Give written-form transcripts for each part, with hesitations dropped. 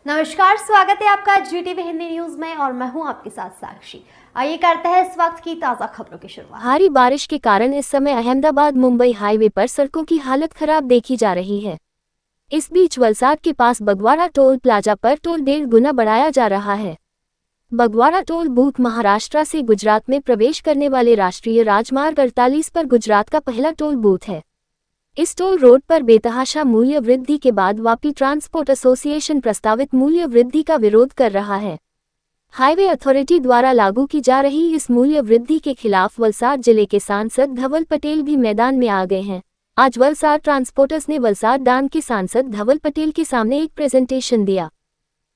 नमस्कार, स्वागत है आपका जीटीवी हिंदी न्यूज में और मैं हूं आपके साथ साक्षी। आइए करते हैं इस वक्त की ताजा खबरों की शुरुआत। भारी बारिश के कारण इस समय अहमदाबाद मुंबई हाईवे पर सड़कों की हालत खराब देखी जा रही है। इस बीच वलसाड के पास बगवाड़ा टोल प्लाजा पर टोल 1.5 गुना बढ़ाया जा रहा है। बगवाड़ा टोल बूथ महाराष्ट्र से गुजरात में प्रवेश करने वाले राष्ट्रीय राजमार्ग 48 पर गुजरात का पहला टोल बूथ है। इस टोल रोड पर बेतहाशा मूल्य वृद्धि के बाद वापी ट्रांसपोर्ट एसोसिएशन प्रस्तावित मूल्य वृद्धि का विरोध कर रहा है। हाईवे अथॉरिटी द्वारा लागू की जा रही इस मूल्य वृद्धि के खिलाफ वलसाड जिले के सांसद धवल पटेल भी मैदान में आ गए हैं। आज वलसाड ट्रांसपोर्टर्स ने वलसाड डांग के सांसद धवल पटेल के सामने एक प्रेजेंटेशन दिया।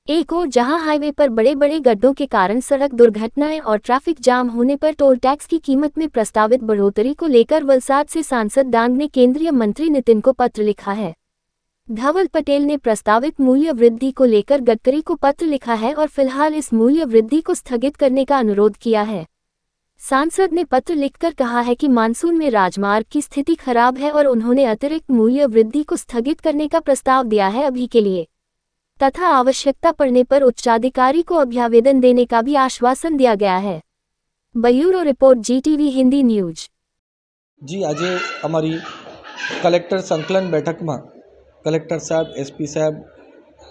एक और जहां हाईवे पर बड़े बड़े गड्ढों के कारण सड़क दुर्घटनाएं और ट्रैफिक जाम होने पर टोल टैक्स की कीमत में प्रस्तावित बढ़ोतरी को लेकर वलसाड से सांसद डांग ने केंद्रीय मंत्री नितिन को पत्र लिखा है। धवल पटेल ने प्रस्तावित मूल्य वृद्धि को लेकर गडकरी को पत्र लिखा है और फिलहाल इस मूल्य वृद्धि को स्थगित करने का अनुरोध किया है। सांसद ने पत्र लिखकर कहा है कि मानसून में राजमार्ग की स्थिति खराब है और उन्होंने अतिरिक्त मूल्य वृद्धि को स्थगित करने का प्रस्ताव दिया है अभी के लिए, तथा आवश्यकता पड़ने पर उच्चाधिकारी को अभ्यावेदन देने का भी आश्वासन दिया गया है। Bureau report GTV Hindi news. जी આજે અમારી કલેક્ટર સંકલન બેઠકમાં કલેક્ટર સાહેબ, એસપી સાહેબ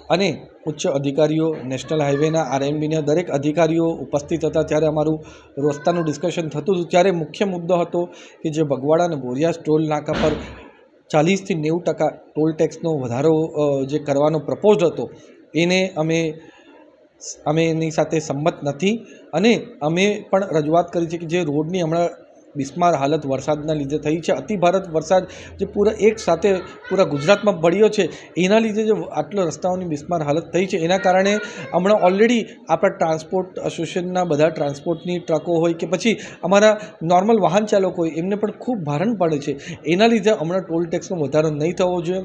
અને ઉચ્ચ અધિકારીઓ, નેશનલ હાઈવેના આરએમબીના દરેક અધિકારીઓ ઉપસ્થિત હતા। ત્યારે અમારું રસ્તાનું ડિસ્કશન થતું હતું। ત્યારે મુખ્ય મુદ્દો હતો કે જે બગવાડા અને બોરિયાસ ટોલ નાકા પર 40 થી 90% ટોલ ટેક્સનો વધારો જે કરવાનો પ્રપોઝ હતો એને અમે એની સાથે સંમત નથી અને અમે પણ રજૂઆત કરી છે કે જે રોડની હમણાં બિસ્માર હાલત વરસાદના લીધે થઈ છે, અતિભારે વરસાદ જે પૂરા એક સાથે પૂરા ગુજરાતમાં પડ્યો છે એના લીધે જે આટલો રસ્તાઓની બિસ્માર હાલત થઈ છે એના કારણે હમણાં ઓલરેડી આપણા ટ્રાન્સપોર્ટ એસોસિએશનના બધા ટ્રાન્સપોર્ટની ટ્રકો હોય કે પછી અમારા નોર્મલ વાહન ચાલકો હોય એમને પણ ખૂબ ભારણ પડે છે। એના લીધે હમણાં ટોલ ટેક્સનો વધારો નહીં થવો જોઈએ।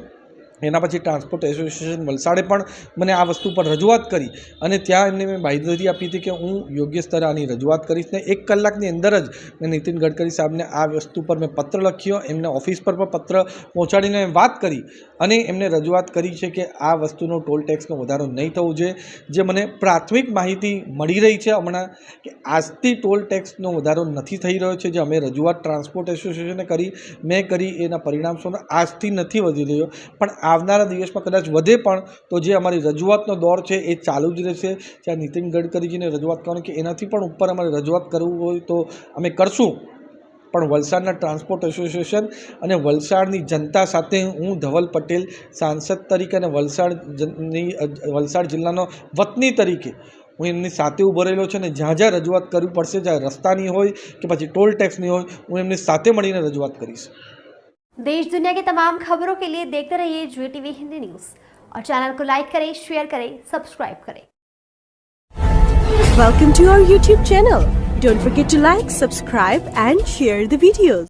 એના પછી ટ્રાન્સપોર્ટ એસોસિએશન વલસાડે પણ મને આ વસ્તુ પર રજૂઆત કરી અને ત્યાં એમને મેં બાંયધરી આપી હતી કે હું યોગ્ય સ્તરે આની રજૂઆત કરીશ ને 1 કલાકની અંદર જ મેં નીતિન ગડકરી સાહેબને આ વસ્તુ પર મેં પત્ર લખ્યો, એમને ઓફિસ પર પણ પત્ર પહોંચાડીને વાત કરી અને એમને રજૂઆત કરી છે કે આ વસ્તુનો ટોલ ટેક્સનો વધારો નહીં થવો જોઈએ। જે મને પ્રાથમિક માહિતી મળી રહી છે હમણાં કે આજથી ટોલ ટેક્સનો વધારો નથી થઈ રહ્યો છે। જે અમે રજૂઆત ટ્રાન્સપોર્ટ એસોસિએશને કરી, મેં કરી, એના પરિણામ સ્વરૂપે આજથી નથી વધી રહ્યો, પણ આવનારા દિવસમાં કદાચ વધે પણ તો જે અમારી રજૂઆતનો દોર છે એ ચાલુ જ રહેશે। ત્યાં નીતિન ગડકરીજીને રજૂઆત કરવાની કે એનાથી પણ ઉપર અમારે રજૂઆત કરવું હોય તો અમે કરશું, પણ વલસાડના ટ્રાન્સપોર્ટ એસોસિએશન અને વલસાડની જનતા સાથે હું ધવલ પટેલ સાંસદ તરીકે અને વલસાડ જિલ્લાનો વતની તરીકે હું એમની સાથે ઊભો રહેલો છે અને જ્યાં જ્યાં રજૂઆત કરવી પડશે, ચાહે રસ્તાની હોય કે પછી ટોલ ટેક્સની હોય, હું એમની સાથે મળીને રજૂઆત કરીશ। देश दुनिया की तमाम खबरों के लिए देखते रहिए जीटीवी हिंदी न्यूज और चैनल को लाइक करें, शेयर करें, सब्सक्राइब करें। Welcome to our YouTube channel. Don't forget to like, subscribe and share the videos.